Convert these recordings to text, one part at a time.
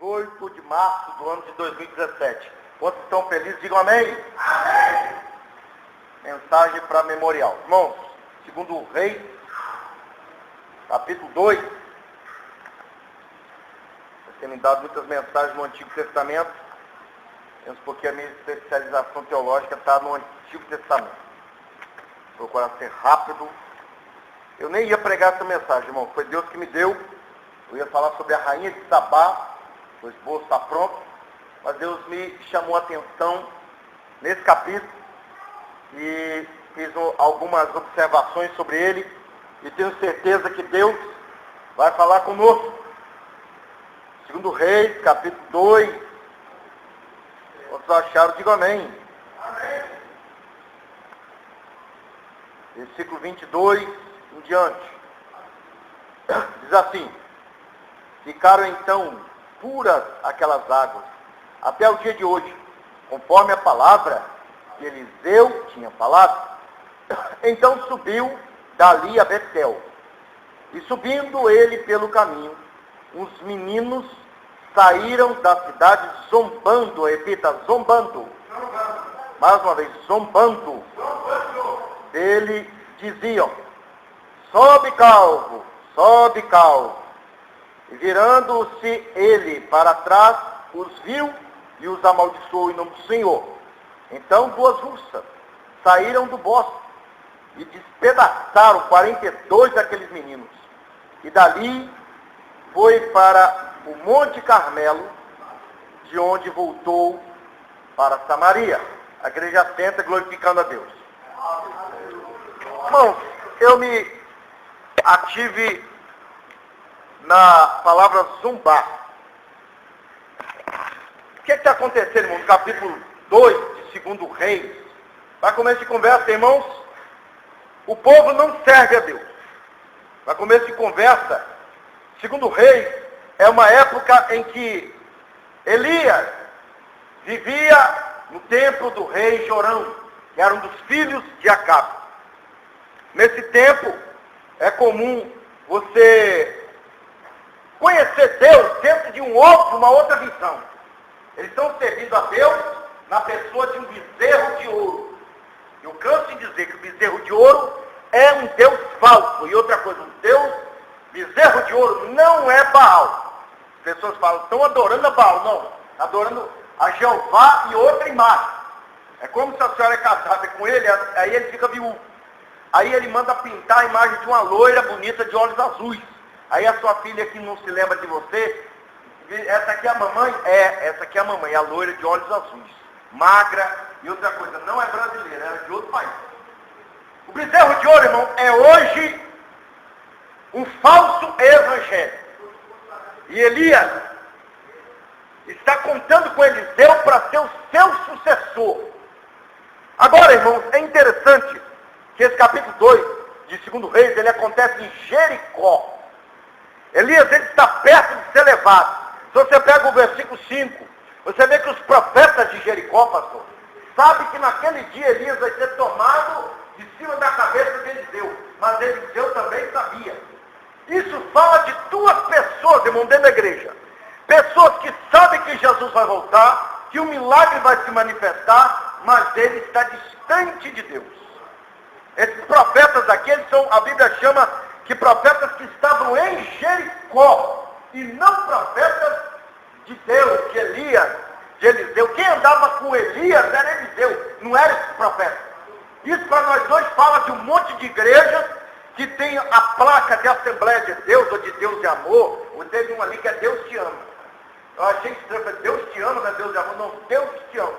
28 de março do ano de 2017. Quantos estão felizes, digam amém. Amém. Mensagem para memorial. Irmãos, segundo o Reis, capítulo 2. Eu tenho me dado muitas mensagens no Antigo Testamento, porque a minha especialização teológica está no Antigo Testamento. Vou procurar ser rápido. Eu nem ia pregar essa mensagem, irmão. Foi Deus que me deu. Eu ia falar sobre a rainha de Sabá. O esboço está pronto. Mas Deus me chamou a atenção nesse capítulo. E fiz algumas observações sobre ele. E tenho certeza que Deus vai falar conosco. Segundo Reis, capítulo 2. Quantos acharam? Digam amém. Amém. Versículo 22 em diante. Diz assim: ficaram então puras aquelas águas, até o dia de hoje, conforme a palavra que Eliseu tinha falado. Então subiu dali a Betel, e subindo ele pelo caminho, uns meninos saíram da cidade zombando, repita, zombando. Mais uma vez, zombando. Dele diziam: sobe calvo, sobe calvo. E virando-se ele para trás, os viu e os amaldiçoou em nome do Senhor. Então 2 ursas saíram do bosque e despedaçaram 42 daqueles meninos. E dali foi para o Monte Carmelo, de onde voltou para Samaria. A igreja senta glorificando a Deus. Irmãos, eu me ative na palavra zombar. O que está acontecendo, irmão? No capítulo 2 de 2 Reis, para começo de conversa, irmãos, o povo não serve a Deus. Para começo de conversa, 2 Reis é uma época em que Elias vivia no templo do rei Jorão, que era um dos filhos de Acabe. Nesse tempo, é comum você conhecer Deus dentro de uma outra visão. Eles estão servindo a Deus na pessoa de um bezerro de ouro. Eu canso de dizer que o bezerro de ouro é um Deus falso. E outra coisa, bezerro de ouro não é Baal. As pessoas falam, estão adorando a Baal. Não, adorando a Jeová e outra imagem. É como se a senhora é casada com ele, aí ele fica viúvo. Aí ele manda pintar a imagem de uma loira bonita de olhos azuis. Aí a sua filha que não se lembra de você, essa aqui é a mamãe? Essa aqui é a mamãe, a loira de olhos azuis. Magra e outra coisa, não é brasileira, é de outro país. O bezerro de ouro, irmão, é hoje um falso evangelho. E Elias está contando com Eliseu para ser o seu sucessor. Agora, irmãos, é interessante que esse capítulo 2 de 2 Reis, ele acontece em Jericó. Elias, ele está perto de ser levado. Se você pega o versículo 5, você vê que os profetas de Jericó, pastor, sabem que naquele dia Elias vai ser tomado de cima da cabeça de Eliseu. Mas Eliseu também sabia. Isso fala de 2 pessoas, irmão, dentro da igreja. Pessoas que sabem que Jesus vai voltar, que o milagre vai se manifestar, mas ele está distante de Deus. Esses profetas aqui, eles são, a Bíblia chama que profetas que estavam em Jericó, e não profetas de Deus, de Elias, de Eliseu. Quem andava com Elias era Eliseu, não era esse profeta. Isso para nós hoje fala de um monte de igrejas que tem a placa de Assembleia de Deus, ou de Deus de Amor, ou teve uma ali que é Deus te ama. Eu achei estranho, Deus te ama, não é Deus de amor, não, Deus te ama.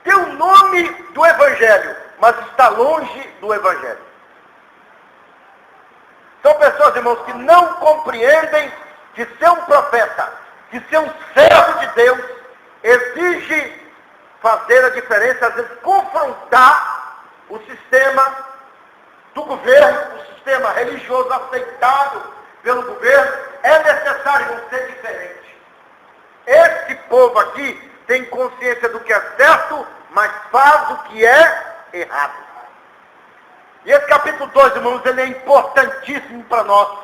Tem o nome do Evangelho, mas está longe do Evangelho. São pessoas, irmãos, que não compreendem que ser um profeta, que ser um servo de Deus, exige fazer a diferença, às vezes confrontar o sistema do governo, o sistema religioso aceitado pelo governo. É necessário não ser diferente. Esse povo aqui tem consciência do que é certo, mas faz o que é errado. E esse capítulo 2, irmãos, ele é importantíssimo para nós.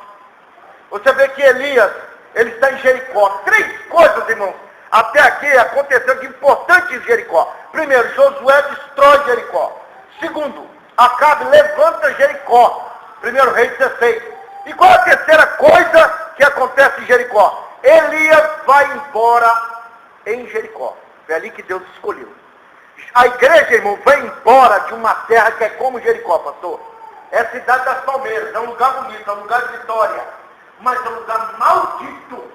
Você vê que Elias, ele está em Jericó. 3 coisas, irmãos, Até aqui aconteceu de importante em Jericó. Primeiro, Josué destrói Jericó. Segundo, Acabe levanta Jericó. 1 Reis 16. E qual é a terceira coisa que acontece em Jericó? Elias vai embora em Jericó. Foi ali que Deus escolheu. A igreja, irmão, vai embora de uma terra que é como Jericó, pastor. É a cidade das palmeiras, é um lugar bonito, é um lugar de vitória. Mas é um lugar maldito.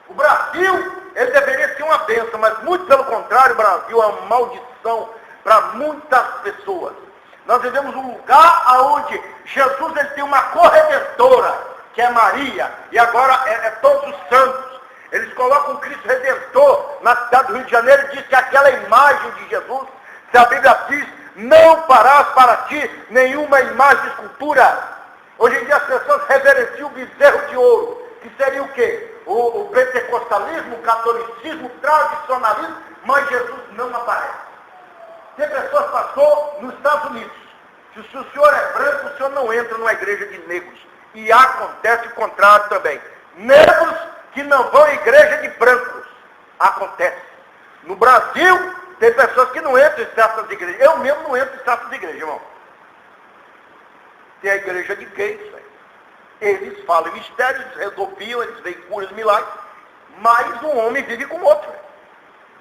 O Brasil, ele deveria ser uma bênção, mas muito pelo contrário, o Brasil é uma maldição para muitas pessoas. Nós vivemos um lugar onde Jesus ele tem uma corredentora, que é Maria, e agora é todos os santos. Eles colocam o Cristo Redentor na cidade do Rio de Janeiro e diz que aquela imagem de Jesus, se a Bíblia diz, não farás para ti nenhuma imagem de escultura. Hoje em dia as pessoas reverenciam o bezerro de ouro, que seria o quê? O pentecostalismo, o catolicismo, o tradicionalismo, mas Jesus não aparece. Tem pessoas, pastor, nos Estados Unidos, se o senhor é branco, o senhor não entra numa igreja de negros. E acontece o contrário também. Negros que não vão à igreja de brancos. Acontece. No Brasil, tem pessoas que não entram em certas igrejas. Eu mesmo não entro em certas igrejas, irmão. Tem a igreja de gays, velho. Eles falam mistérios, eles resolviam, eles veem curas, milagres, mas um homem vive com outro.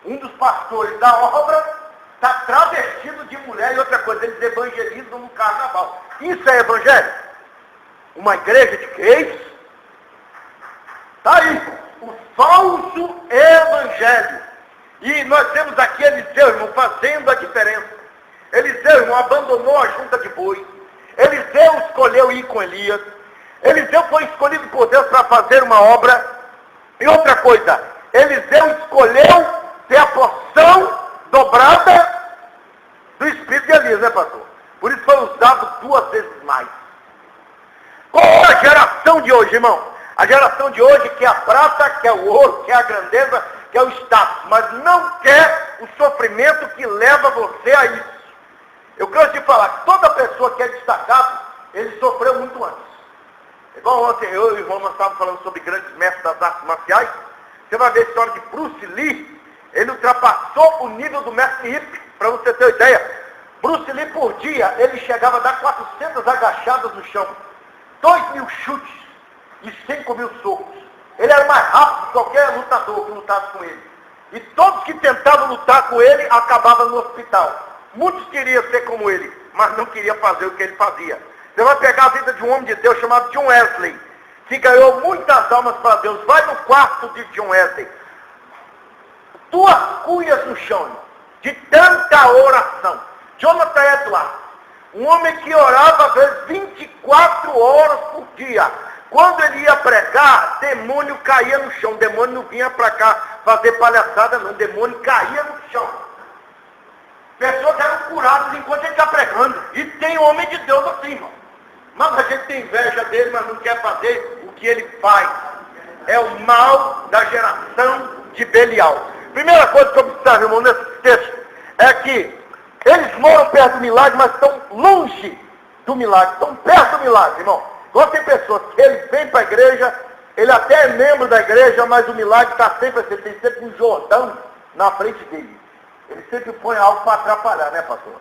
Um dos pastores da obra está travestido de mulher e outra coisa, eles evangelizam no carnaval. Isso é evangelho? Uma igreja de gays? Está aí, o falso evangelho. E nós temos aqui Eliseu, irmão, fazendo a diferença. Eliseu, irmão, abandonou a junta de bois. Eliseu escolheu ir com Elias. Eliseu foi escolhido por Deus para fazer uma obra. E outra coisa, Eliseu escolheu ter a porção dobrada do espírito de Elias, né, pastor? Por isso foi usado 2 vezes mais. Qual é a geração de hoje, irmão? A geração de hoje quer a prata, quer o ouro, quer a grandeza, quer o status, mas não quer o sofrimento que leva você a isso. Eu quero te falar que toda pessoa que é destacada, ele sofreu muito antes. Igual ontem eu e o irmão nós estávamos falando sobre grandes mestres das artes marciais. Você vai ver a história de Bruce Lee. Ele ultrapassou o nível do mestre Ip. Para você ter uma ideia, Bruce Lee por dia, ele chegava a dar 400 agachadas no chão, 2.000 chutes e 5.000 socos. Ele era mais rápido que qualquer lutador que lutasse com ele. E todos que tentavam lutar com ele acabavam no hospital. Muitos queriam ser como ele, mas não queriam fazer o que ele fazia. Você vai pegar a vida de um homem de Deus chamado John Wesley, que ganhou muitas almas para Deus. Vai no quarto de John Wesley. 2 cunhas no chão, de tanta oração. Jonathan Edwards, um homem que orava às vezes 24 horas por dia. Quando ele ia pregar, demônio caía no chão. Demônio não vinha para cá fazer palhaçada, não. Demônio caía no chão. Pessoas eram curadas enquanto ele está pregando. E tem homem de Deus assim, irmão. Mas a gente tem inveja dele, mas não quer fazer o que ele faz. É o mal da geração de Belial. Primeira coisa que eu observo, irmão, nesse texto, é que eles moram perto do milagre, mas estão longe do milagre. Estão perto do milagre, irmão. Igual tem pessoas que ele vem para a igreja, ele até é membro da igreja, mas o milagre está sempre assim, tem sempre um Jordão na frente dele. Ele sempre põe algo para atrapalhar, né, pastor?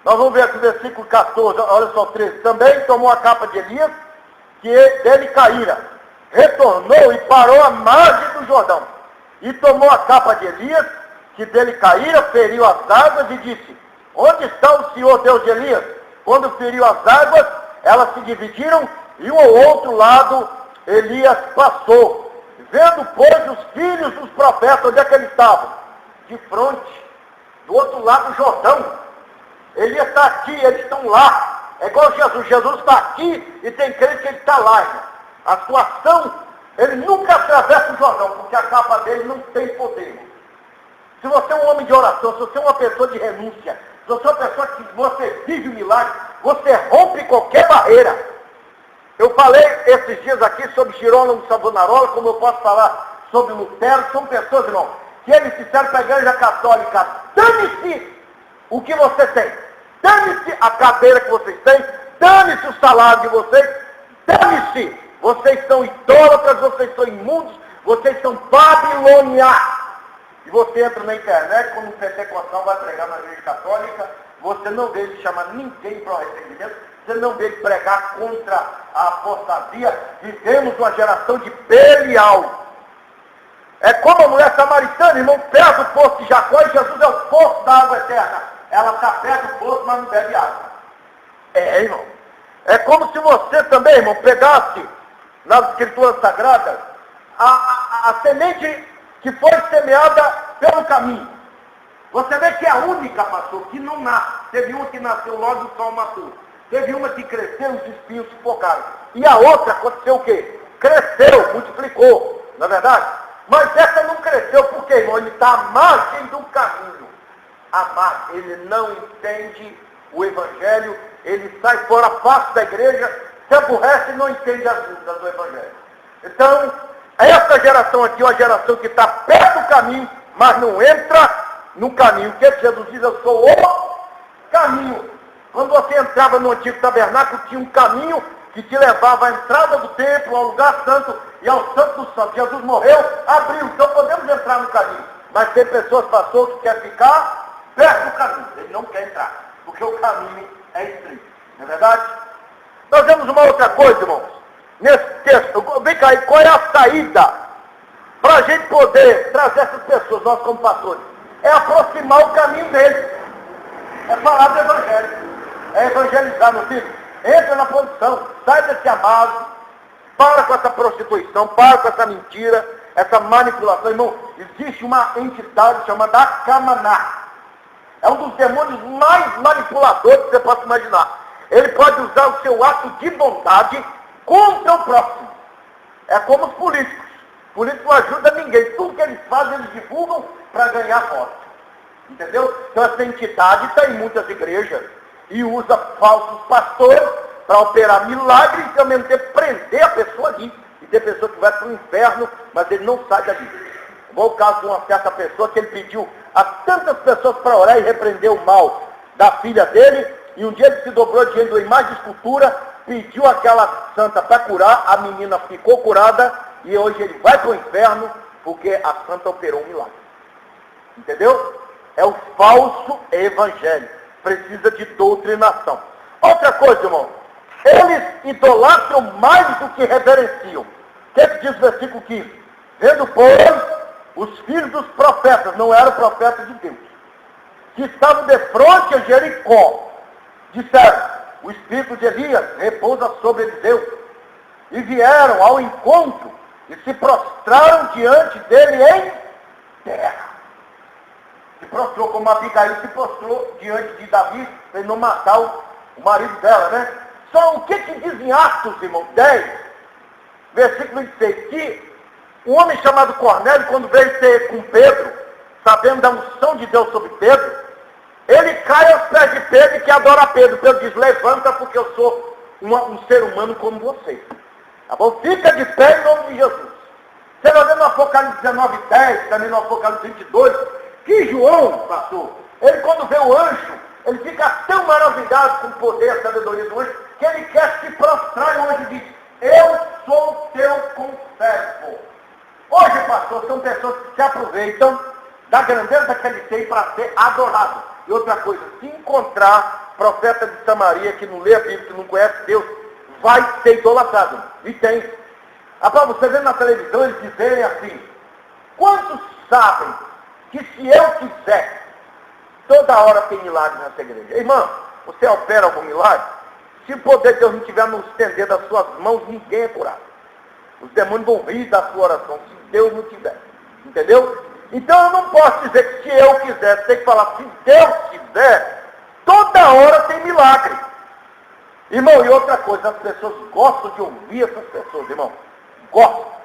Nós vamos ver aqui o versículo 14, olha só o 13. Também tomou a capa de Elias, que dele caíra. Retornou e parou à margem do Jordão. E tomou a capa de Elias, que dele caíra, feriu as águas e disse: onde está o Senhor Deus de Elias? Quando feriu as águas, elas se dividiram e um ao outro lado Elias passou. Vendo, pois, os filhos dos profetas, onde é que eles estavam? De fronte, do outro lado do Jordão. Elias está aqui, eles estão lá. É igual Jesus. Jesus está aqui e tem crente que ele está lá, irmão. A situação, ele nunca atravessa o Jordão, porque a capa dele não tem poder. Se você é um homem de oração, se você é uma pessoa de renúncia, se você é uma pessoa que você vive o milagre, você rompe qualquer barreira. Eu falei esses dias aqui sobre Jerônimo Savonarola, como eu posso falar sobre Lutero. São pessoas, irmão, que eles disseram para a igreja católica: dane-se o que você tem. Dane-se a cadeira que vocês têm, dane-se o salário de vocês, dane-se, vocês são idólatras, vocês são imundos, vocês são Babilônia. E você entra na internet, quando um pentecostal vai pregar na igreja católica, você não vê ele chamar ninguém para o arrependimento, você não vê ele pregar contra a apostasia. Vivemos uma geração de Belial. É como a mulher samaritana, irmão, perto do poço de Jacó, e Jesus é o poço da água eterna. Ela está perto do poço, mas não bebe água. Irmão. É como se você também, irmão, pegasse nas escrituras sagradas a semente que foi semeada pelo caminho. Você vê que é a única, pastor, que não nasce. Teve uma que nasceu logo do sol matou. Teve uma que cresceu, os espinhos sufocaram. E a outra aconteceu o quê? Cresceu, multiplicou, não é verdade? Mas essa não cresceu porque, irmão, ele está à margem do caminho. À margem. Ele não entende o Evangelho, ele sai fora, passa da igreja, se aborrece e não entende as lutas do Evangelho. Então, essa geração aqui é uma geração que está perto do caminho, mas não entra no caminho. O que Jesus diz? Eu sou o caminho. Quando você entrava no antigo tabernáculo, tinha um caminho que te levava à entrada do templo, ao lugar santo e ao santo dos santos. Jesus morreu, abriu, então podemos entrar no caminho. Mas tem pessoas, pastor, que querem ficar perto do caminho. Ele não quer entrar, porque o caminho é estreito. Não é verdade? Nós vemos uma outra coisa, irmãos. Nesse texto, vem cá, qual é a saída para a gente poder trazer essas pessoas, nós como pastores? É aproximar o caminho deles. É falar do Evangelho. É evangelizar, meu filho. Entra na posição, sai desse amado, para com essa prostituição, para com essa mentira, essa manipulação. Irmão, existe uma entidade chamada Acamaná. É um dos demônios mais manipuladores que você possa imaginar. Ele pode usar o seu ato de bondade contra o próximo. É como os políticos. Os políticos não ajudam ninguém. Tudo que eles fazem, eles divulgam para ganhar voto. Entendeu? Então essa entidade está em muitas igrejas e usa falsos pastores para operar milagres e ao mesmo tempo prender a pessoa ali. E tem pessoa que vai para o inferno, mas ele não sai dali. Igual o caso de uma certa pessoa que ele pediu a tantas pessoas para orar e repreender o mal da filha dele, e um dia ele se dobrou diante de uma imagem de escultura, pediu aquela santa para curar, a menina ficou curada, e hoje ele vai para o inferno, porque a santa operou um milagre. Entendeu? É o falso evangelho. Precisa de doutrinação. Outra coisa, irmão. Eles idolatram mais do que reverenciam. O que diz o versículo 15? Vendo, pois, os filhos dos profetas, não eram profetas de Deus, que estavam de frente a Jericó, disseram, o espírito de Elias repousa sobre Eliseu, e vieram ao encontro e se prostraram diante dele em terra. Se prostrou como Abigail se prostrou diante de Davi, para ele não matar o marido dela, né? Só o que diz em Atos, irmão, 10, versículo 26, que um homem chamado Cornélio, quando veio ter com Pedro, sabendo da unção de Deus sobre Pedro, ele cai aos pés de Pedro e que adora Pedro. Pedro diz, levanta porque eu sou um ser humano como vocês. Tá bom? Fica de pé em nome de Jesus. Você vai ver no Apocalipse 19, 10, também no Apocalipse 22, que João, pastor, ele quando vê o anjo, ele fica tão maravilhado com o poder e a sabedoria do anjo, que ele quer se prostrar e o anjo diz, eu sou teu conservo. Hoje, pastor, são pessoas que se aproveitam da grandeza que ele tem para ser adorado. E outra coisa, se encontrar profeta de Samaria que não lê a Bíblia, que não conhece Deus, vai ser idolatrado. E tem. Rapaz, você vê na televisão eles dizerem assim, quantos sabem que se eu quiser, toda hora tem milagre nessa igreja? Irmão, você opera algum milagre? Se o poder de Deus não estiver no estender das suas mãos, ninguém é curado. Os demônios vão rir da sua oração, se Deus não tiver. Entendeu? Então eu não posso dizer que se eu quiser, tem que falar, se Deus quiser, toda hora tem milagre. Irmão, e outra coisa, as pessoas gostam de ouvir essas pessoas, irmão. Gostam.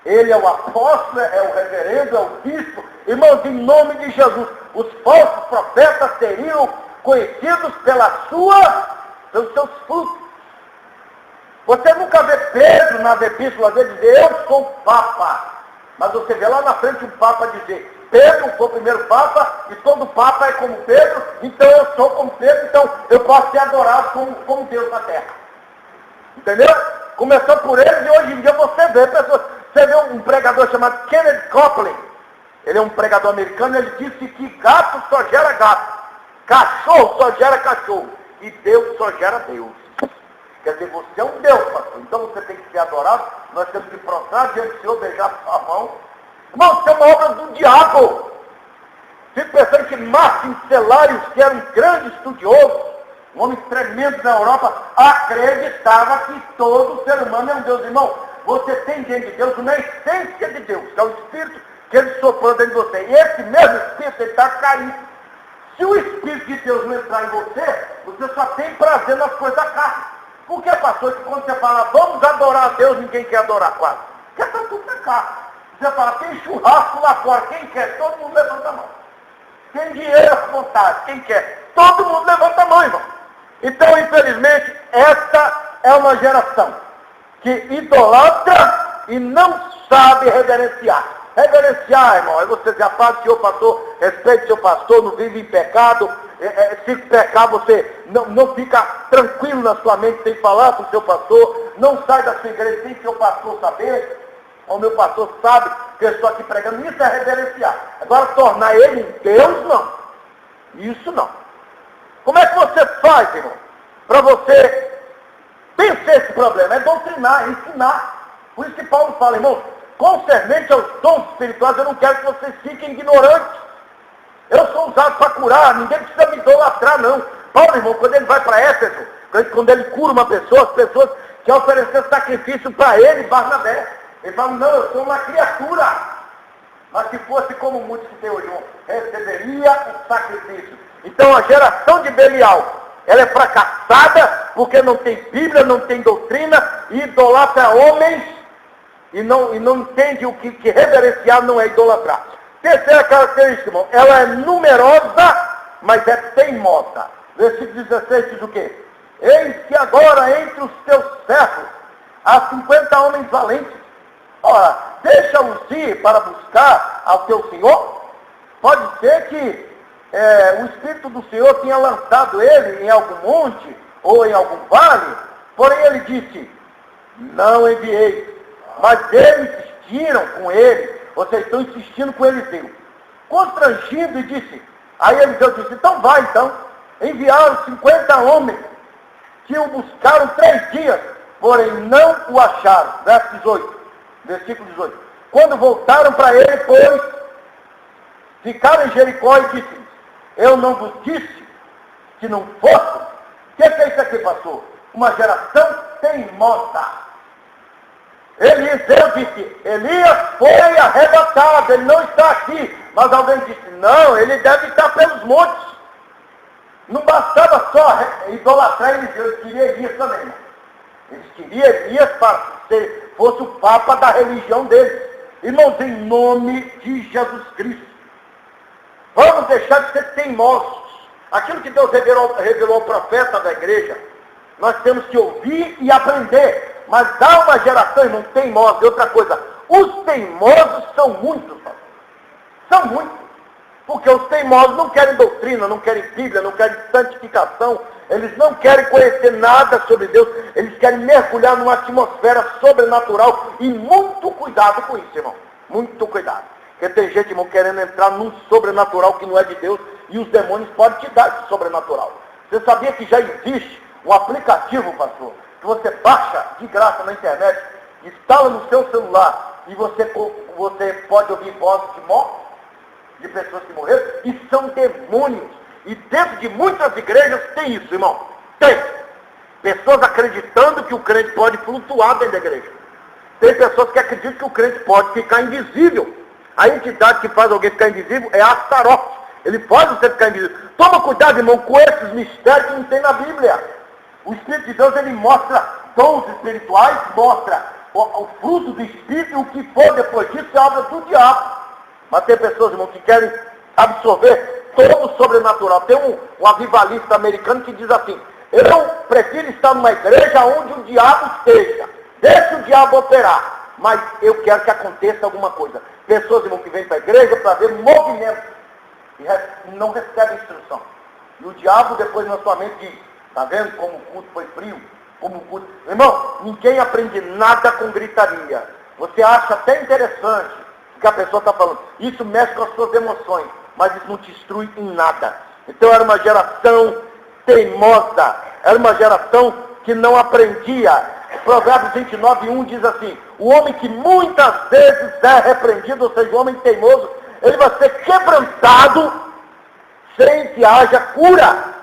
Ele é o apóstolo, é o reverendo, é o bispo. Irmãos, em nome de Jesus, os falsos profetas seriam conhecidos pelos seus frutos. Você nunca vê Pedro nas epístolas dele dizer, eu sou Papa. Mas você vê lá na frente um Papa dizer, Pedro foi o primeiro Papa, e todo Papa é como Pedro, então eu sou como Pedro, então eu posso ser adorado como Deus na terra. Entendeu? Começou por eles e hoje em dia você vê pessoas. Você vê um pregador chamado Kenneth Copeland. ele é um pregador americano, ele disse que gato só gera gato, cachorro só gera cachorro, e Deus só gera Deus. Quer dizer, você é um Deus, pastor, então você tem que ser adorado, nós temos que prostrar diante do Senhor, beijar sua mão. Irmão, isso é uma obra do diabo. Fico pensando que Martin Celarius, que era um grande estudioso, um homem tremendo na Europa, acreditava que todo ser humano é um Deus. Irmão, você tem dentro de Deus uma essência de Deus, que é o Espírito que ele soprou dentro de você. E esse mesmo Espírito, ele está caído. Se o Espírito de Deus não entrar em você, você só tem prazer nas coisas da carne. Por que, pastor, que quando você fala, vamos adorar a Deus, ninguém quer adorar quase? Porque está tudo na carne. Você fala, tem churrasco lá fora, quem quer? Todo mundo levanta a mão. Tem dinheiro à vontade, quem quer? Todo mundo levanta a mão, irmão. Então, infelizmente, esta é uma geração que idolatra e não sabe reverenciar. Reverenciar, irmão, é você dizer a paz do Senhor, pastor, respeite seu pastor, não vive em pecado. Se pecar, você não fica tranquilo na sua mente sem falar com o seu pastor, não sai da sua igreja sem seu pastor saber. O meu pastor sabe que eu estou aqui pregando, isso é reverenciar. Agora, tornar ele um Deus, não. Isso não. Como é que você faz, irmão, para você vencer esse problema? É doutrinar, é ensinar. Por isso que Paulo fala, irmão, concernente aos dons espirituais, eu não quero que vocês fiquem ignorantes. Eu sou usado para curar, ninguém precisa me idolatrar, não. Paulo, irmão, quando ele vai para Éfeso, quando ele cura uma pessoa, as pessoas querem oferecer sacrifício para ele, Barnabé. Ele fala, não, eu sou uma criatura. Mas se fosse como muitos que tem hoje, receberia o sacrifício. Então a geração de Belial, ela é fracassada porque não tem Bíblia, não tem doutrina, e idolatra homens e não entende o que reverenciar não é idolatrar. Terceira característica, irmão, ela é numerosa, mas é teimosa. Versículo 16 diz o quê? Eis que agora entre os teus servos há 50 homens valentes. Ora, deixa-os ir para buscar ao teu Senhor. Pode ser que o Espírito do Senhor tenha lançado ele em algum monte ou em algum vale, porém ele disse, não enviei. Mas eles insistiram com ele, vocês estão insistindo com Eliseu. Constrangido e disse, aí Eliseu disse, então vai então. Enviaram 50 homens que o buscaram 3 dias, porém não o acharam. Verso 18. Versículo 18. Quando voltaram para ele, pois, ficaram em Jericó e disse, eu não vos disse que não fosse? O que é isso aqui, pastor? Uma geração teimosa. Eliseu disse, Elias foi arrebatado, ele não está aqui. Mas alguém disse, não, ele deve estar pelos montes. Não bastava só idolatrar Eliseu, eles queriam Elias também, irmão. Eles queriam Elias para ser, fosse o papa da religião deles. Irmãos, em nome de Jesus Cristo, vamos deixar de ser teimosos. Aquilo que Deus revelou ao profeta da igreja, nós temos que ouvir e aprender. Mas há uma geração, irmão, teimosa. E outra coisa, os teimosos são muitos, pastor. São muitos. Porque os teimosos não querem doutrina, não querem Bíblia, não querem santificação. Eles não querem conhecer nada sobre Deus. Eles querem mergulhar numa atmosfera sobrenatural. E muito cuidado com isso, irmão. Muito cuidado. Porque tem gente, irmão, querendo entrar num sobrenatural que não é de Deus. E os demônios podem te dar esse sobrenatural. Você sabia que já existe um aplicativo, pastor, que você baixa de graça na internet, instala no seu celular e você pode ouvir vozes de morte, de pessoas que morreram, e são demônios. E dentro de muitas igrejas tem isso, irmão. Tem. Pessoas acreditando que o crente pode flutuar dentro da igreja. Tem pessoas que acreditam que o crente pode ficar invisível. A entidade que faz alguém ficar invisível é a Astarote. Ele faz você ficar invisível. Toma cuidado, irmão, com esses mistérios que não tem na Bíblia. O Espírito de Deus, ele mostra dons espirituais, mostra o fruto do Espírito, e o que for depois disso é obra do diabo. Mas tem pessoas, irmão, que querem absorver todo o sobrenatural. Tem um avivalista americano que diz assim, eu prefiro estar numa igreja onde o diabo esteja. Deixa o diabo operar, mas eu quero que aconteça alguma coisa. Pessoas, irmão, que vêm para a igreja para ver movimento e não recebem instrução. E o diabo depois na sua mente diz, está vendo como o culto foi frio? Como o culto... Irmão, ninguém aprende nada com gritaria. Você acha até interessante que a pessoa está falando. Isso mexe com as suas emoções, mas isso não te instrui em nada. Então era uma geração teimosa, era uma geração que não aprendia. Provérbios 29:1 diz assim: o homem que muitas vezes é repreendido, ou seja, o homem teimoso, ele vai ser quebrantado sem que haja cura.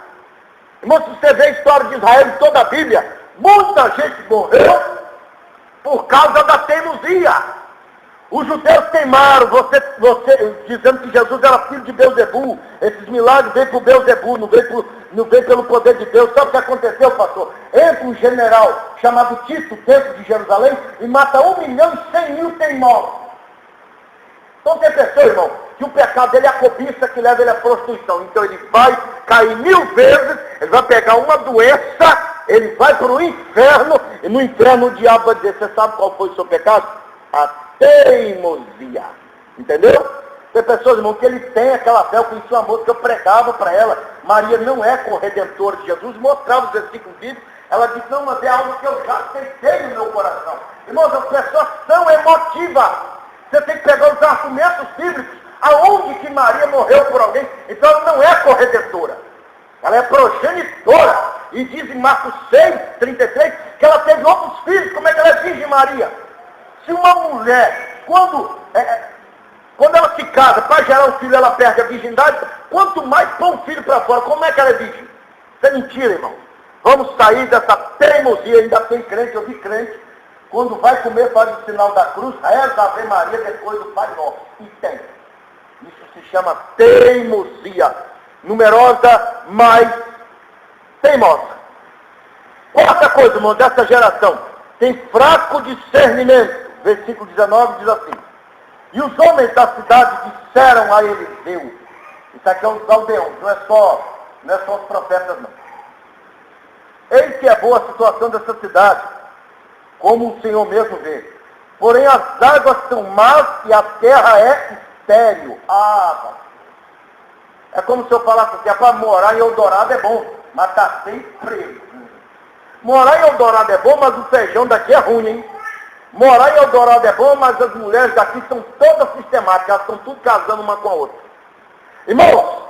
Irmão, se você vê a história de Israel em toda a Bíblia, muita gente morreu por causa da teimosia. Os judeus teimaram, você dizendo que Jesus era filho de Belzebu. Esses milagres veio por Belzebu, não veio pelo poder de Deus. Sabe o que aconteceu, pastor? Entra um general chamado Tito dentro de Jerusalém e mata 1.100.000 teimosos. Então tem pessoa, irmão, que o pecado dele é a cobiça que leva ele à prostituição. Então ele vai cair 1000 vezes, ele vai pegar uma doença, ele vai para o inferno, e no inferno o diabo vai dizer: você sabe qual foi o seu pecado? A teimosia. Entendeu? Tem pessoas, irmão, que ele tem aquela fé. Eu conheci uma moça que eu pregava para ela. Maria não é corredentora de Jesus, mostrava os versículos bíblicos. Ela disse: não, mas é algo que eu já aceitei no meu coração. Irmãos, as pessoas são emotivas. Você tem que pegar os argumentos bíblicos. Aonde que Maria morreu por alguém? Então ela não é corredentora. Ela é progenitora. E diz em Marcos 6:33 que ela teve outros filhos. Como é que ela é virgem, Maria? Se uma mulher, quando ela se casa para gerar um filho, ela perde a virgindade, quanto mais põe um filho para fora, como é que ela é virgem? Isso é mentira, irmão. Vamos sair dessa teimosia. Ainda tem crente, eu vi crente, quando vai comer faz o sinal da cruz, reza a Ave Maria depois do Pai Nosso. E tem. Isso se chama teimosia. Numerosa, mas teimosa. Quarta coisa, irmão, dessa geração: tem fraco discernimento. Versículo 19 diz assim: e os homens da cidade disseram a Eliseu. Isso aqui é os aldeões, não é só os profetas, não. Eis que é boa a situação dessa cidade, como o Senhor mesmo vê. Porém as águas são más e a terra é estéril. É como se eu falasse assim: para morar em Eldorado é bom, mas está sem preço. Morar em Eldorado é bom, mas o feijão daqui é ruim, hein? Morar em Eldorado é bom, mas as mulheres daqui são todas sistemáticas, elas estão tudo casando uma com a outra. Irmãos,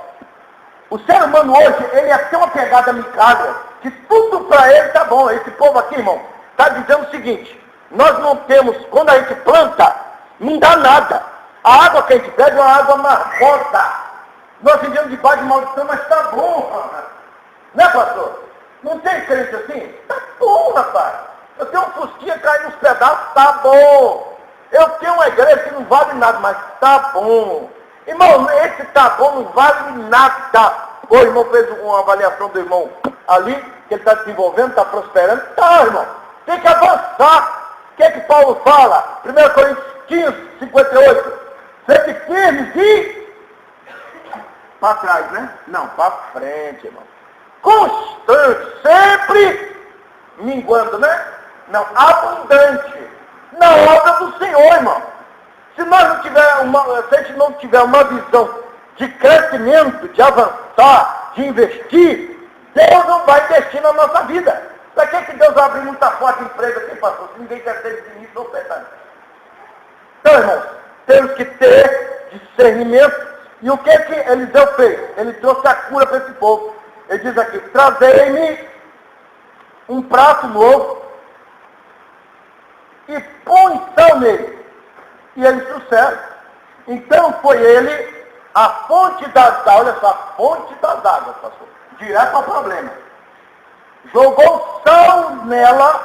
o ser humano hoje, ele é tão apegado a migalha, que tudo para ele está bom. Esse povo aqui, irmão, está dizendo o seguinte: nós não temos, quando a gente planta, não dá nada. A água que a gente bebe é uma água margosa. Nós vivemos debaixo de maldição, mas está bom. Né, pastor? Não tem crente assim? Está bom, rapaz. Eu tenho um fusquinha caindo nos pedaços, tá bom. Eu tenho uma igreja que não vale nada, mas tá bom. Irmão, esse tá bom não vale nada. O irmão fez uma avaliação do irmão ali, que ele está desenvolvendo, está prosperando. Tá, irmão. Tem que avançar. O que é que Paulo fala? 1 Coríntios 15:58. Sede firmes e para trás, né? Não, para frente, irmão. Constante, sempre minguando, né? Não, abundante na obra do Senhor, irmão. Se a gente não tiver uma visão de crescimento, de avançar, de investir, Deus não vai investir na nossa vida. Para que Deus vai abrir muita porta de emprego aqui, pastor, se ninguém quer ser de início ou ofertante? Então, irmãos, temos que ter discernimento. E o que Eliseu fez? Ele trouxe a cura para esse povo. Ele diz aqui: trazei-me um prato novo e põe sal nele. E eles trouxeram. Então foi ele a fonte das águas, olha só, a fonte das águas, pastor, direto ao problema. Jogou sal nela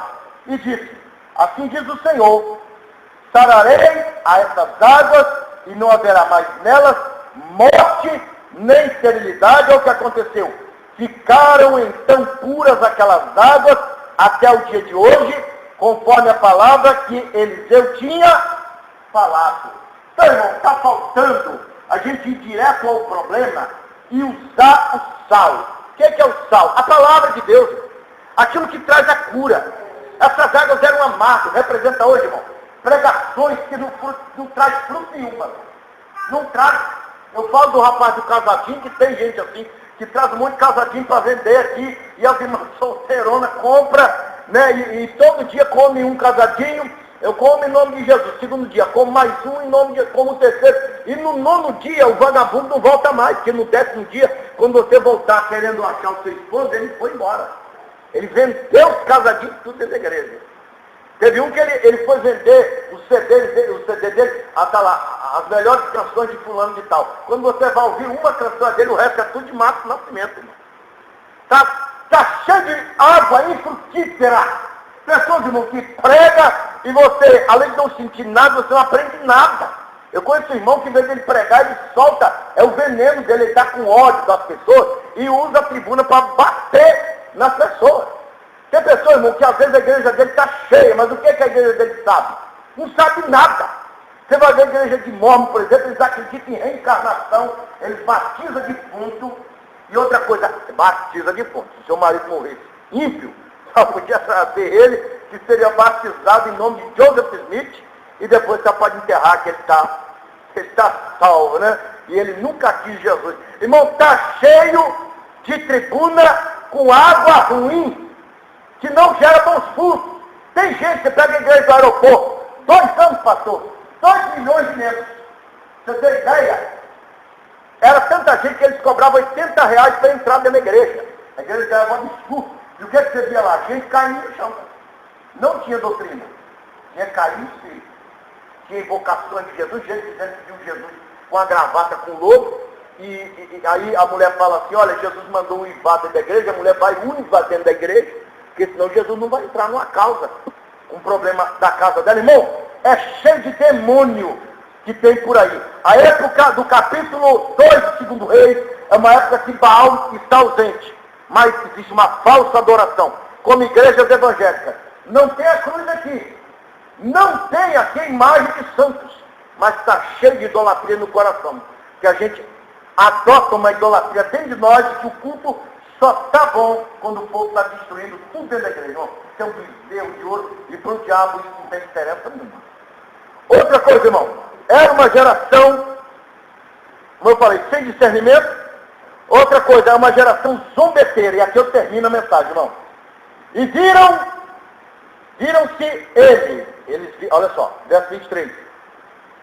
e disse: assim diz o Senhor, sararei a essas águas e não haverá mais nelas morte nem esterilidade. É o que aconteceu. Ficaram então puras aquelas águas até o dia de hoje, conforme a palavra que Eliseu tinha falado. Então, irmão, está faltando a gente ir direto ao problema e usar o sal. O que é o sal? A palavra de Deus, aquilo que traz a cura. Essas águas eram amargas, representa hoje, irmão, pregações que não traz fruto nenhum, não traz. Eu falo do rapaz do casadinho, que tem gente assim, que traz um monte de casadinho para vender aqui, e as irmãs solteironas compram, né, e todo dia come um casadinho, eu como em nome de Jesus. Segundo dia, como mais um em nome de como o terceiro. E no nono dia, o vagabundo não volta mais, porque no 10º dia, quando você voltar querendo achar o seu esposo, ele foi embora. Ele vendeu os casadinhos tudo dentro da igreja. Teve um que ele foi vender o CD dele, tá lá, as melhores canções de fulano de tal. Quando você vai ouvir uma canção dele, o resto é tudo de Mato Nascimento, irmão. Tá cheio de água infrutífera. Pessoas, irmão, que prega e você, além de não sentir nada, você não aprende nada. Eu conheço um irmão que, em vez de ele pregar, ele solta, é o veneno dele, ele está com ódio das pessoas e usa a tribuna para bater nas pessoas. Tem pessoas, irmão, que às vezes a igreja dele está cheia, mas o que a igreja dele sabe? Não sabe nada. Você vai ver a igreja de Mormon, por exemplo, eles acreditam em reencarnação, eles batizam defunto. E outra coisa, batiza defunto. Se seu marido morresse ímpio, só podia saber ele que seria batizado em nome de Joseph Smith, e depois você pode enterrar que ele está salvo, né? E ele nunca quis Jesus. Irmão, está cheio de tribuna com água ruim, que não gera bons frutos. Tem gente que pega a igreja do aeroporto, 2 anos, pastor, 2 milhões de membros. Você tem ideia? Era tanta gente que eles cobravam R$80 para entrar dentro da igreja. A igreja era um absurdo. E o que você via lá? Gente caindo no chão. Não tinha doutrina. Tinha cair no espírito. Tinha invocações de Jesus, gente dizendo que viu Jesus com a gravata com lobo. E aí a mulher fala assim, olha, Jesus mandou um invado dentro da igreja, a mulher vai invadendo dentro da igreja, porque senão Jesus não vai entrar numa causa. Um problema da casa dela. Irmão, é cheio de demônio que tem por aí. A época do capítulo 2 do 2 Reis é uma época que Baal está ausente, mas existe uma falsa adoração, como igrejas evangélicas. Não tem a cruz aqui, não tem aqui a imagem de santos, mas está cheio de idolatria no coração, que a gente adota uma idolatria dentro de nós, que o culto só está bom quando o povo está destruindo tudo dentro da igreja. Irmão, tem um bezerro de ouro, e para o diabo isso não tem diferença nenhuma. Outra coisa, irmão, era uma geração, como eu falei, sem discernimento. Outra coisa, é uma geração zombeteira. E aqui eu termino a mensagem, irmão. E viram-se olha só, verso 23.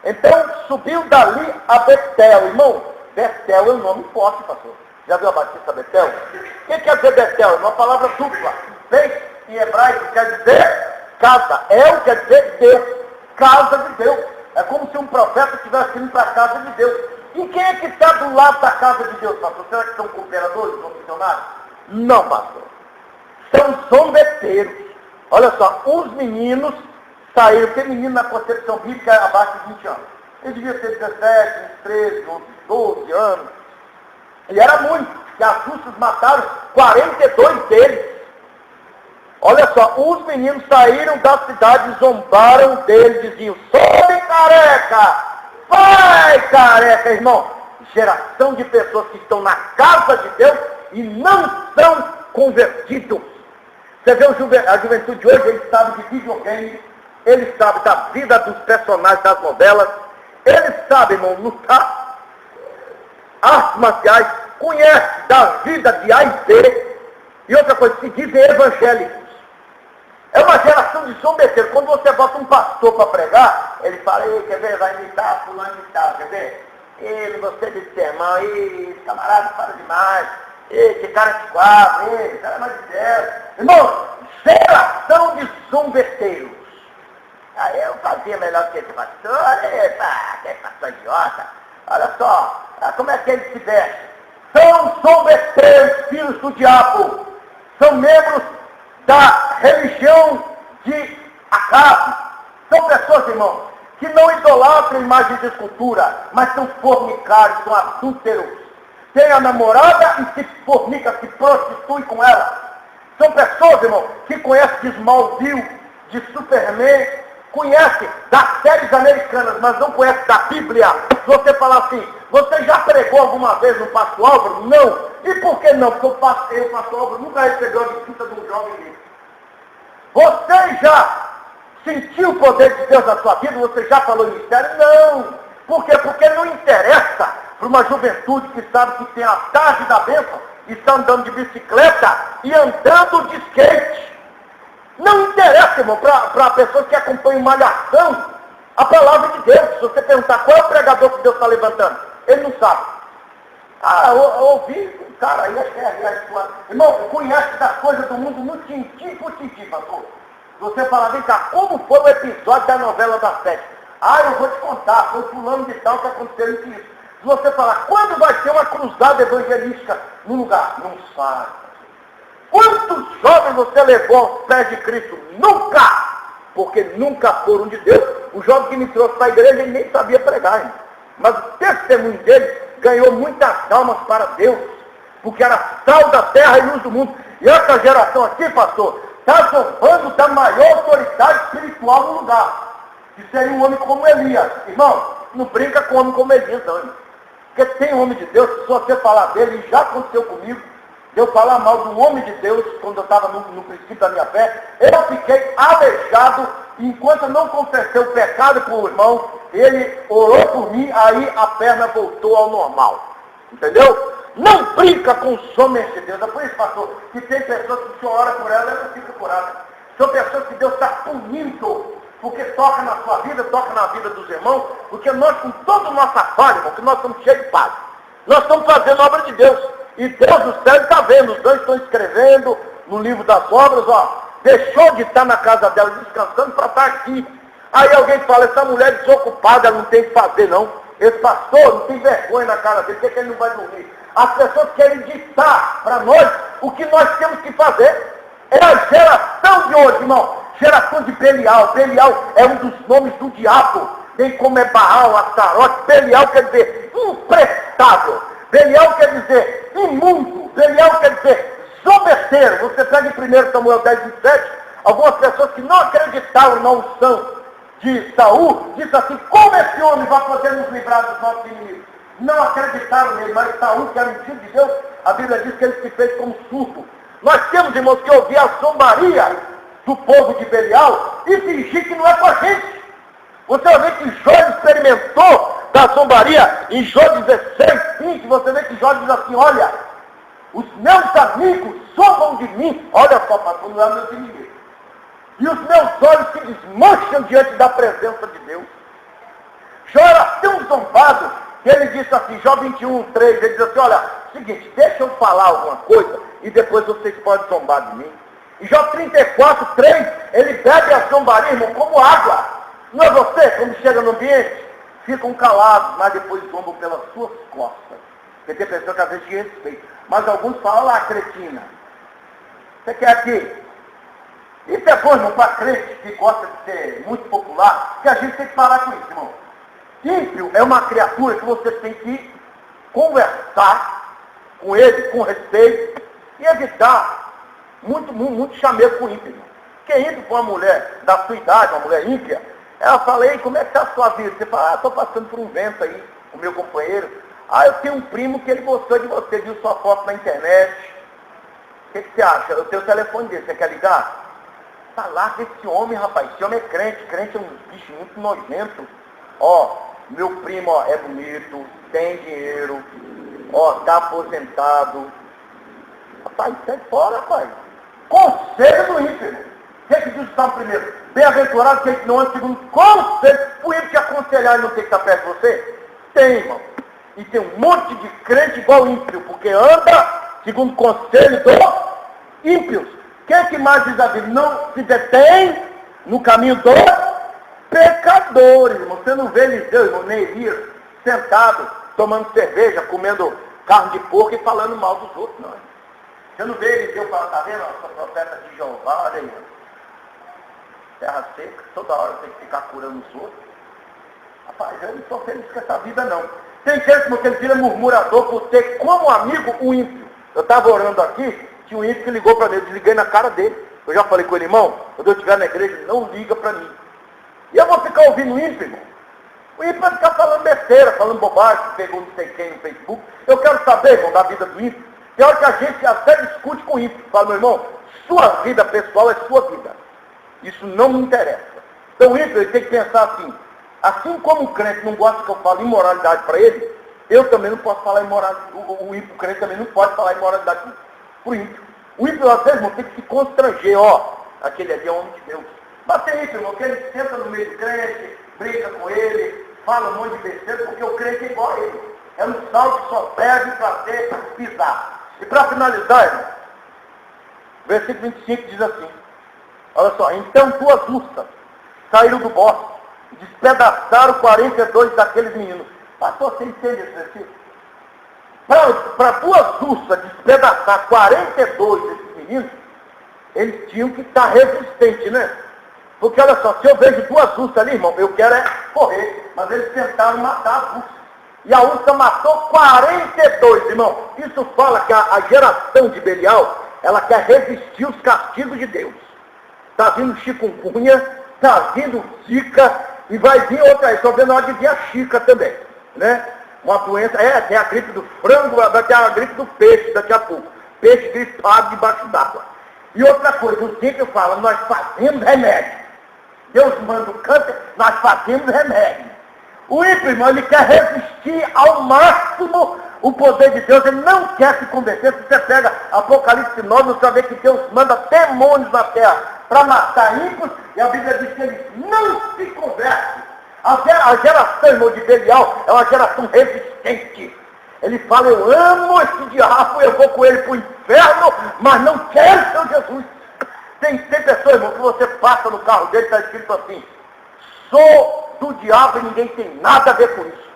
Então subiu dali a Betel. Irmão, Betel é um nome forte, pastor. Já viu a Batista Betel? O que quer dizer Betel? É uma palavra dupla. Bet em hebraico quer dizer casa. El quer dizer Deus. Casa de Deus. É como se um profeta estivesse indo para a casa de Deus. E quem é que está do lado da casa de Deus, pastor? Será que são cooperadores, são funcionários? Não, pastor. São zombeteiros. Olha só, os meninos saíram, porque menino na concepção bíblica é abaixo de 20 anos. Ele devia ter 17, 13, 12 anos. E era muito, que as russos mataram 42 deles. Olha só, os meninos saíram da cidade e zombaram dele, diziam, sobe careca, vai careca, irmão. Geração de pessoas que estão na casa de Deus e não são convertidos. Você vê a juventude de hoje, eles sabem de videogame, eles sabem da vida dos personagens das novelas, eles sabem, irmão, lutar, artes marciais, conhece da vida de A e B, e outra coisa, se dizem evangélicos. É uma geração de zombeteiros. Quando você bota um pastor para pregar, ele fala, ei, quer ver, vai imitar fulano e tal, quer ver? Ei, não gostei desse sermão, ei, esse camarada fala demais, ei, que cara de quadro, ei, cara mais de Deus. Irmão, geração de zombeteiros. Aí eu fazia melhor que esse pastor, epa, que pastor idiota. Olha só, como é que ele se veste? São zombeteiros, filhos do diabo. São membros da religião de Acabe. São pessoas, irmão, que não idolatram imagens de escultura, mas são fornicários, são adúlteros. Tem a namorada e se fornica, se prostitui com ela. São pessoas, irmão, que conhecem de Smallville, de Superman, conhecem das séries americanas, mas não conhecem da Bíblia. Se você falar assim, você já pregou alguma vez no Pastor Álvaro? Não. E por que não? Porque o Pastor Álvaro nunca recebeu a visita de um jovem rico. Você já sentiu o poder de Deus na sua vida? Você já falou em mistério? Não. Por quê? Porque não interessa para uma juventude que sabe que tem a tarde da bênção e está andando de bicicleta e andando de skate. Não interessa, irmão, para a pessoa que acompanha uma malhação, a palavra de Deus. Se você perguntar qual é o pregador que Deus está levantando, ele não sabe. Eu ouvi um cara aí, acho que é irmão, conhece das coisas do mundo no tintim por tintim, pastor. Você fala, vem cá, como foi o episódio da novela das 7? Eu vou te contar, foi fulano de tal que aconteceu isso. Se você falar, quando vai ter uma cruzada evangelística no lugar? Não sabe. Quantos jovens você levou aos pés de Cristo? Nunca! Porque nunca foram de Deus. O jovem que me trouxe para a igreja, ele nem sabia pregar, irmão. Mas o testemunho dele ganhou muitas almas para Deus. Porque era sal da terra e luz do mundo. E essa geração aqui, pastor, está zombando da maior autoridade espiritual no lugar. Que seria um homem como Elias. Irmão, não brinca com um homem como Elias, não, irmão. Porque tem homem de Deus, se você falar dele, e já aconteceu comigo, de eu falar mal do homem de Deus, quando eu estava no princípio da minha fé, eu fiquei aleijado, e enquanto eu não confessei o pecado para o irmão, ele orou por mim, aí a perna voltou ao normal. Entendeu? Não brinca com os homens de Deus. É por isso, pastor, que tem pessoas que o senhor ora por ela, ela não fica curada. São pessoas que Deus está punindo, porque toca na sua vida, toca na vida dos irmãos, porque nós, com toda a nossa falha, irmão, que nós estamos cheios de paz, nós estamos fazendo a obra de Deus. E Deus do céu está vendo, os dois estão escrevendo no livro das obras, deixou de estar na casa dela descansando para estar aqui. Aí alguém fala, essa mulher desocupada, ela não tem o que fazer não. Esse pastor não tem vergonha na cara dele, por que ele não vai dormir? As pessoas querem ditar para nós o que nós temos que fazer. É a geração de hoje, irmão, geração de Belial. Belial é um dos nomes do diabo, bem como é Baal, Astarote. Belial quer dizer imprestável. Belial quer dizer imundo. Belial quer dizer zombeteiro. Você pega em 1 Samuel 10, 27, algumas pessoas que não acreditaram na unção de Saul, disse assim, como esse homem vai poder nos livrar dos nossos inimigos? Não acreditaram nele, mas Saul, que era um filho de Deus, a Bíblia diz que ele se fez como surdo. Nós temos, irmãos, que ouvir a zombaria do povo de Belial e fingir que não é com a gente. Você vai ver que Jó experimentou da zombaria em Jó 16, 20, você vê que Jó diz assim, olha, os meus amigos zombam de mim, olha só, pastor, não é meus inimigos. E os meus olhos se desmancham diante da presença de Deus. Jó era tão zombado que ele disse assim, Jó 21, 3, ele diz assim, olha, seguinte, deixa eu falar alguma coisa e depois vocês podem zombar de mim. E Jó 34, 3, ele bebe a zombaria, irmão, como água. Não é você, quando chega no ambiente, ficam calados, mas depois zombam pelas suas costas. Porque tem pessoa que às vezes te respeita. Mas alguns falam, lá, cretina, você quer aqui? Isso é bom, irmão, para crente que gosta de ser muito popular, que a gente tem que parar com isso, irmão. Ímpio é uma criatura que você tem que conversar com ele, com respeito, e evitar muito chamego com ímpio, irmão. Porque ímpio com uma mulher da sua idade, uma mulher ímpia, ela fala, ei, como é que está a sua vida? Você fala, estou passando por um vento aí, o meu companheiro. Eu tenho um primo que ele gostou de você, viu sua foto na internet. O que você acha? Eu tenho o telefone dele, você quer ligar? Larga esse homem, rapaz. Esse homem é crente. Crente é um bicho muito nojento. Meu primo, é bonito, tem dinheiro, tá aposentado. Rapaz, sai fora, rapaz. Conselho do ímpio. O que diz o Salmo primeiro? Bem-aventurado que não anda segundo conselho. O ímpio te aconselhar e não tem que estar perto de você? Tem, irmão. E tem um monte de crente igual ímpio, porque anda segundo conselho dos ímpios. Quem que mais diz a Bíblia? Não se detém no caminho dos pecadores, irmão. Você não vê Eliseu, irmão, nem Elias, sentado, tomando cerveja, comendo carne de porco e falando mal dos outros, não. Você não vê Eliseu falando, tá vendo? Eu sou profeta de Jeová, olha aí. Terra seca, toda hora tem que ficar curando os outros. Rapaz, eu não estou feliz com essa vida, não. Tem gente que ele vira murmurador por ter como amigo um ímpio. Eu estava orando aqui, tinha um ímpio que ligou para mim, eu desliguei na cara dele. Eu já falei com ele, irmão, quando eu estiver na igreja, não liga para mim. E eu vou ficar ouvindo o ímpio, irmão. O ímpio vai ficar falando besteira, falando bobagem, pegou não sei quem no Facebook. Eu quero saber, irmão, da vida do ímpio. Tem hora que a gente até discute com o ímpio. Fala, meu irmão, sua vida pessoal é sua vida. Isso não me interessa. Então o ímpio, ele tem que pensar assim como o crente não gosta que eu fale imoralidade para ele, eu também não posso falar imoralidade. O ímpio, o crente também não pode falar imoralidade para o ímpio. O ímpio, às vezes, irmão, tem que se constranger, aquele ali é homem de Deus. Mas tem isso, irmão, que ele senta no meio do crente, brinca com ele, fala um monte de besteira, porque o crente é igual a ele. É um sal que só serve para ser pisar. E para finalizar, irmão, versículo 25 diz assim, olha só, então duas ursas saíram do bosque e despedaçaram 42 daqueles meninos. Pastor, você entende esse versículo? Para duas ursas despedaçar 42 desses meninos, eles tinham que estar resistentes, né? Porque olha só, se eu vejo duas ursas ali, irmão, eu quero é correr, mas eles tentaram matar as ursas. E a ursa matou 42, irmão. Isso fala que a geração de Belial, ela quer resistir os castigos de Deus. Está vindo chikungunya, está vindo zika, e vai vir outra aí. Estou vendo a hora de vir a chica também, né? Uma doença, tem a gripe do frango, vai ter a gripe do peixe daqui a pouco. Peixe gripado debaixo d'água. E outra coisa, o zika fala, nós fazemos remédio. Deus manda o câncer, nós fazemos remédio. O ímpio, irmão, ele quer resistir ao máximo o poder de Deus, ele não quer se converter. Se você pega Apocalipse 9, você vai ver que Deus manda demônios na terra para matar ímpios, e a Bíblia diz que eles não se convertem. A geração, irmão, de Belial é uma geração resistente. Ele fala, eu amo esse diabo, eu vou com ele para o inferno, mas não quero seu Jesus. Tem pessoas, irmão, que você passa no carro dele, está escrito assim, sou do diabo e ninguém tem nada a ver com isso.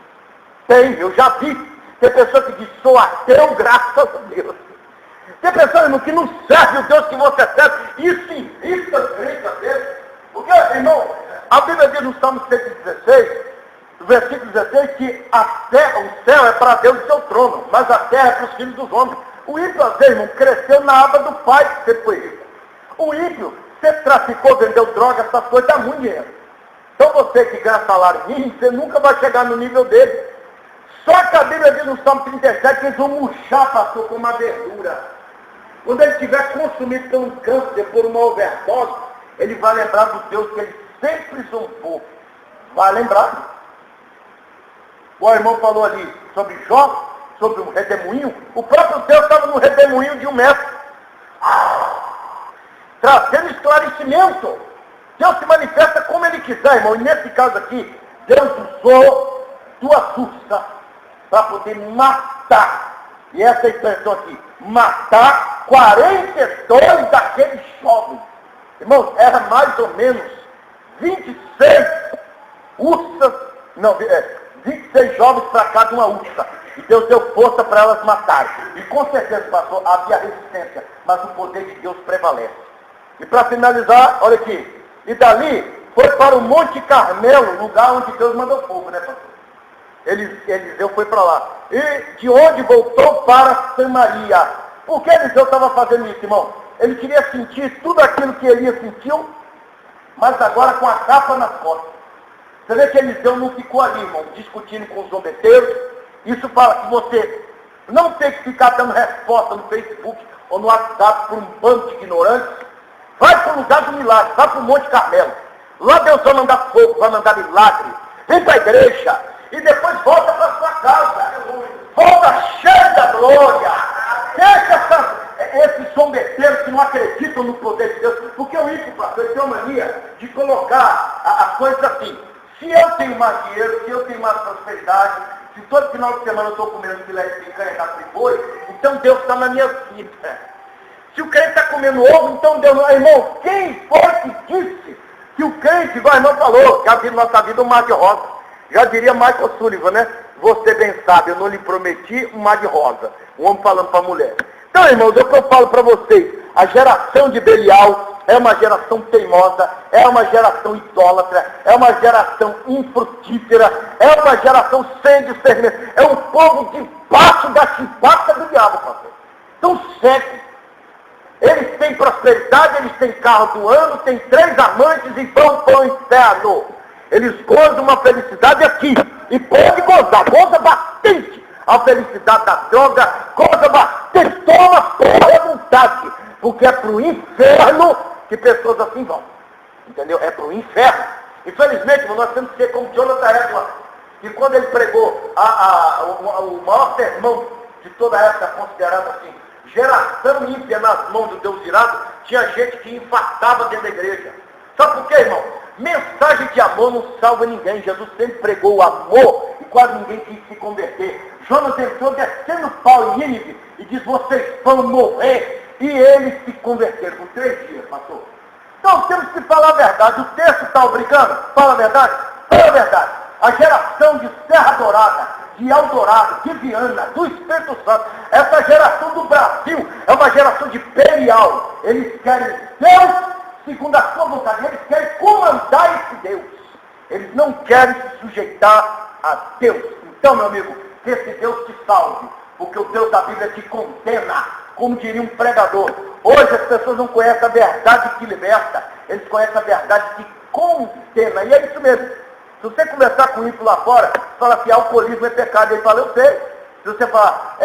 Tem, eu já vi. Tem pessoa que diz, sou ateu, graças a Deus. Tem pessoa, irmão, que não serve o Deus que você serve. Isso irrita a crente às vezes. Porque, irmão, a Bíblia diz no Salmo 116, no versículo 16, que o céu é para Deus e seu trono, mas a terra é para os filhos dos homens. O ímpio, às vezes, irmão, cresceu na aba do pai que você foi rico. O ímpio, você traficou, vendeu droga, essas coisas, dá muito dinheiro. Então você que ganha salário mínimo, você nunca vai chegar no nível dele. Só que a Bíblia diz no Salmo 37 que eles vão murchar, pastor, como uma verdura. Quando ele estiver consumido por um câncer, por uma overdose, ele vai lembrar do Deus que ele sempre zombou. Vai lembrar. O irmão falou ali sobre Jó, sobre um redemoinho. O próprio Deus estava no redemoinho de um metro. Trazendo esclarecimento. Deus se manifesta como ele quiser, irmão. E nesse caso aqui, Deus usou duas ursas para poder matar. E essa expressão aqui, matar 42 daqueles jovens. Irmãos, era mais ou menos 26 ursas, 26 jovens para cada uma ursa. E Deus deu força para elas matarem. E com certeza, pastor, havia resistência, mas o poder de Deus prevalece. E para finalizar, olha aqui. E dali foi para o Monte Carmelo, lugar onde Deus mandou fogo, né, pastor? Eliseu foi para lá. E de onde voltou para Samaria. Por que Eliseu estava fazendo isso, irmão? Ele queria sentir tudo aquilo que Elias sentiu, mas agora com a capa nas costas. Você vê que Eliseu não ficou ali, irmão, discutindo com os zombeteiros. Isso fala que você não tem que ficar dando resposta no Facebook ou no WhatsApp por um bando de ignorantes. Vai para o lugar do milagre, vai para o Monte Carmelo. Lá Deus vai mandar fogo, vai mandar milagre. Vem para a igreja e depois volta para a sua casa. Volta cheia da glória. Deixa esses zombeteiros que não acreditam no poder de Deus. Porque o ímpio, pastor, tem uma mania de colocar as coisas assim. Se eu tenho mais dinheiro, se eu tenho mais prosperidade, se todo final de semana eu estou comendo filé de picanha da friboi, então Deus está na minha vida. Se o crente está comendo ovo, então Deus não... Irmão, quem foi que disse que o crente, igual o irmão falou, que a vida, nossa vida é um mar de rosa. Já diria Michael Sullivan, né? Você bem sabe, eu não lhe prometi um mar de rosa. Um homem falando para a mulher. Então, irmãos, é o que eu falo para vocês. A geração de Belial é uma geração teimosa, é uma geração idólatra, é uma geração infrutífera, é uma geração sem discernimento. É um povo debaixo da chibata do diabo, pastor. Então, cego. Eles têm prosperidade, eles têm carro do ano, têm 3 amantes e vão para o inferno. Eles gozam uma felicidade aqui. E pode gozar, goza bastante. A felicidade da droga, goza bastante. Toma porra à vontade. Porque é para o inferno que pessoas assim vão. Entendeu? É para o inferno. Infelizmente, nós temos que ser como Jonathan Edwards. E quando ele pregou o maior sermão de toda a época, considerado assim, geração ímpia nas mãos do Deus irado, tinha gente que infartava dentro da igreja. Sabe por quê, irmão? Mensagem de amor não salva ninguém. Jesus sempre pregou o amor e quase ninguém quis se converter. Jonas entrou descendo pau em Nínive e diz, vocês vão morrer. E eles se converteram por 3 dias, pastor. Então temos que falar a verdade. O texto está obrigando? Fala a verdade? Fala a verdade. A geração de Serra Dourada, de Eldorado, de Viana, do Espírito Santo, essa geração do Brasil é uma geração de perial. Eles querem Deus segundo a sua vontade. Eles querem comandar esse Deus. Eles não querem se sujeitar a Deus. Então, meu amigo, que esse Deus te salve, porque o Deus da Bíblia te condena, como diria um pregador. Hoje as pessoas não conhecem a verdade que liberta, eles conhecem a verdade que condena. E é isso mesmo. Se você conversar com isso lá fora, fala que alcoolismo é pecado, ele fala, eu sei. Se você falar,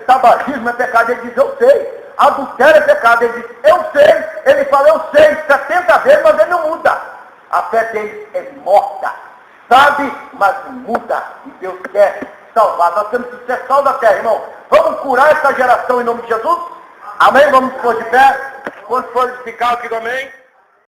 tabagismo é pecado, ele diz, eu sei. Adultério é pecado, ele diz, eu sei. Ele fala, eu sei, 70 vezes, mas ele não muda. A fé dele é morta. Sabe, mas não muda. E Deus quer salvar. Nós temos que ser sal da terra, irmão. Vamos curar essa geração em nome de Jesus? Amém? Vamos pôr de pé. Quando for edificar, eu digo amém.